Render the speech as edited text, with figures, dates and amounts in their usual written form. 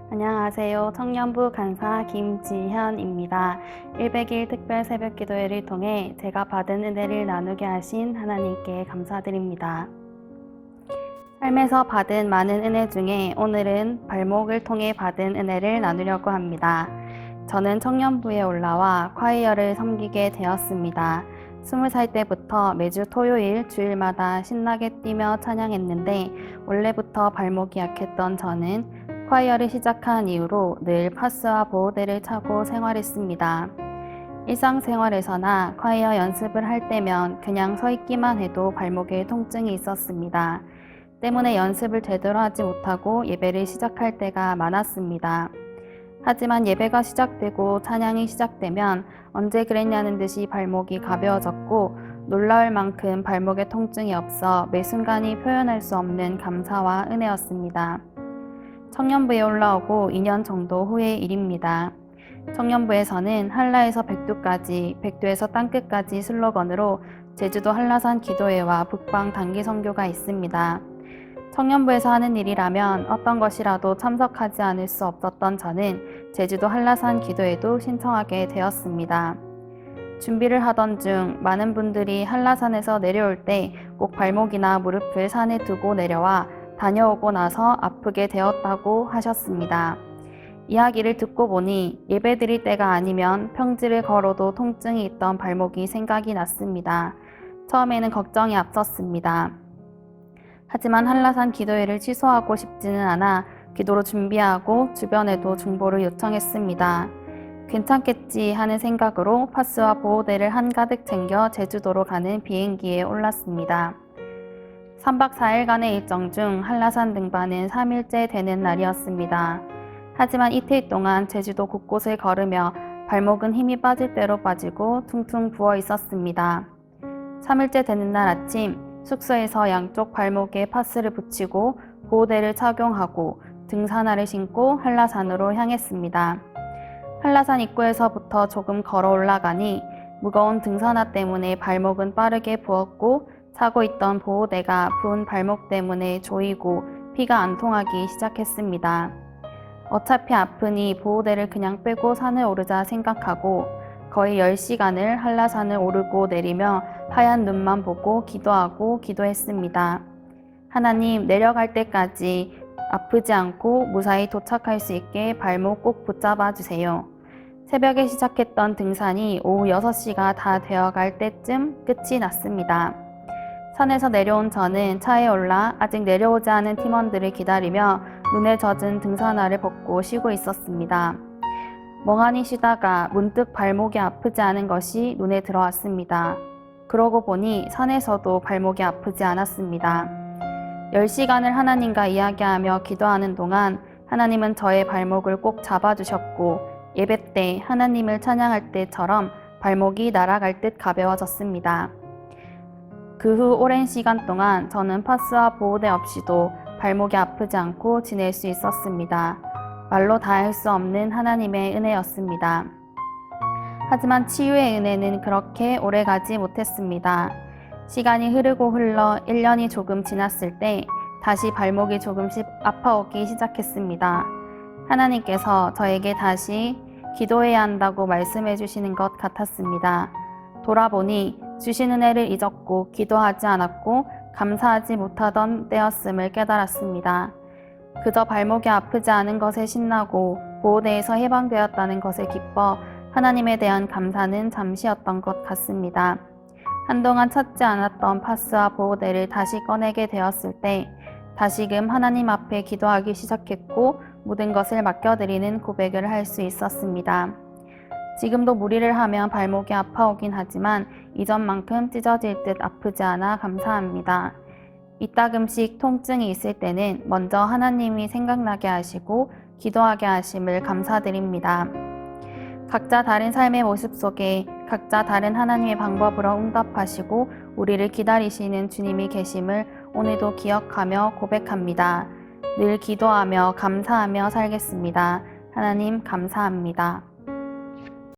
안녕하세요. 청년부 간사 김지현입니다. 100일 특별 새벽 기도회를 통해 제가 받은 은혜를 나누게 하신 하나님께 감사드립니다. 삶에서 받은 많은 은혜 중에 오늘은 발목을 통해 받은 은혜를 나누려고 합니다. 저는 청년부에 올라와 콰이어를 섬기게 되었습니다. 20살 때부터 매주 토요일 주일마다 신나게 뛰며 찬양했는데 원래부터 발목이 약했던 저는 콰이어를 시작한 이후로 늘 파스와 보호대를 차고 생활했습니다. 일상생활에서나 콰이어 연습을 할 때면 그냥 서 있기만 해도 발목에 통증이 있었습니다. 때문에 연습을 제대로 하지 못하고 예배를 시작할 때가 많았습니다. 하지만 예배가 시작되고 찬양이 시작되면 언제 그랬냐는 듯이 발목이 가벼워졌고 놀라울 만큼 발목에 통증이 없어 매 순간이 표현할 수 없는 감사와 은혜였습니다. 청년부에 올라오고 2년 정도 후의 일입니다. 청년부에서는 한라에서 백두까지, 백두에서 땅끝까지 슬로건으로 제주도 한라산 기도회와 북방 단기 선교가 있습니다. 청년부에서 하는 일이라면 어떤 것이라도 참석하지 않을 수 없었던 저는 제주도 한라산 기도회도 신청하게 되었습니다. 준비를 하던 중 많은 분들이 한라산에서 내려올 때 꼭 발목이나 무릎을 산에 두고 내려와 다녀오고 나서 아프게 되었다고 하셨습니다. 이야기를 듣고 보니 예배 드릴 때가 아니면 평지를 걸어도 통증이 있던 발목이 생각이 났습니다. 처음에는 걱정이 앞섰습니다. 하지만 한라산 기도회를 취소하고 싶지는 않아 기도로 준비하고 주변에도 중보를 요청했습니다. 괜찮겠지 하는 생각으로 파스와 보호대를 한가득 챙겨 제주도로 가는 비행기에 올랐습니다. 3박 4일간의 일정 중 한라산 등반은 3일째 되는 날이었습니다. 하지만 이틀 동안 제주도 곳곳을 걸으며 발목은 힘이 빠질 대로 빠지고 퉁퉁 부어 있었습니다. 3일째 되는 날 아침 숙소에서 양쪽 발목에 파스를 붙이고 보호대를 착용하고 등산화를 신고 한라산으로 향했습니다. 한라산 입구에서부터 조금 걸어 올라가니 무거운 등산화 때문에 발목은 빠르게 부었고 차고 있던 보호대가 부은 발목 때문에 조이고 피가 안 통하기 시작했습니다. 어차피 아프니 보호대를 그냥 빼고 산을 오르자 생각하고 거의 10시간을 한라산을 오르고 내리며 하얀 눈만 보고 기도하고 기도했습니다. 하나님, 내려갈 때까지 아프지 않고 무사히 도착할 수 있게 발목 꼭 붙잡아 주세요. 새벽에 시작했던 등산이 오후 6시가 다 되어갈 때쯤 끝이 났습니다. 산에서 내려온 저는 차에 올라 아직 내려오지 않은 팀원들을 기다리며 눈에 젖은 등산화를 벗고 쉬고 있었습니다. 멍하니 쉬다가 문득 발목이 아프지 않은 것이 눈에 들어왔습니다. 그러고 보니 산에서도 발목이 아프지 않았습니다. 10시간을 하나님과 이야기하며 기도하는 동안 하나님은 저의 발목을 꼭 잡아주셨고 예배 때 하나님을 찬양할 때처럼 발목이 날아갈 듯 가벼워졌습니다. 그 후 오랜 시간 동안 저는 파스와 보호대 없이도 발목이 아프지 않고 지낼 수 있었습니다. 말로 다할 수 없는 하나님의 은혜였습니다. 하지만 치유의 은혜는 그렇게 오래가지 못했습니다. 시간이 흐르고 흘러 1년이 조금 지났을 때 다시 발목이 조금씩 아파오기 시작했습니다. 하나님께서 저에게 다시 기도해야 한다고 말씀해 주시는 것 같았습니다. 돌아보니 주신 은혜를 잊었고 기도하지 않았고 감사하지 못하던 때였음을 깨달았습니다. 그저 발목이 아프지 않은 것에 신나고 보호대에서 해방되었다는 것에 기뻐 하나님에 대한 감사는 잠시였던 것 같습니다. 한동안 찾지 않았던 파스와 보호대를 다시 꺼내게 되었을 때 다시금 하나님 앞에 기도하기 시작했고 모든 것을 맡겨드리는 고백을 할 수 있었습니다. 지금도 무리를 하면 발목이 아파오긴 하지만 이전만큼 찢어질 듯 아프지 않아 감사합니다. 이따금씩 통증이 있을 때는 먼저 하나님이 생각나게 하시고 기도하게 하심을 감사드립니다. 각자 다른 삶의 모습 속에 각자 다른 하나님의 방법으로 응답하시고 우리를 기다리시는 주님이 계심을 오늘도 기억하며 고백합니다. 늘 기도하며 감사하며 살겠습니다. 하나님 감사합니다.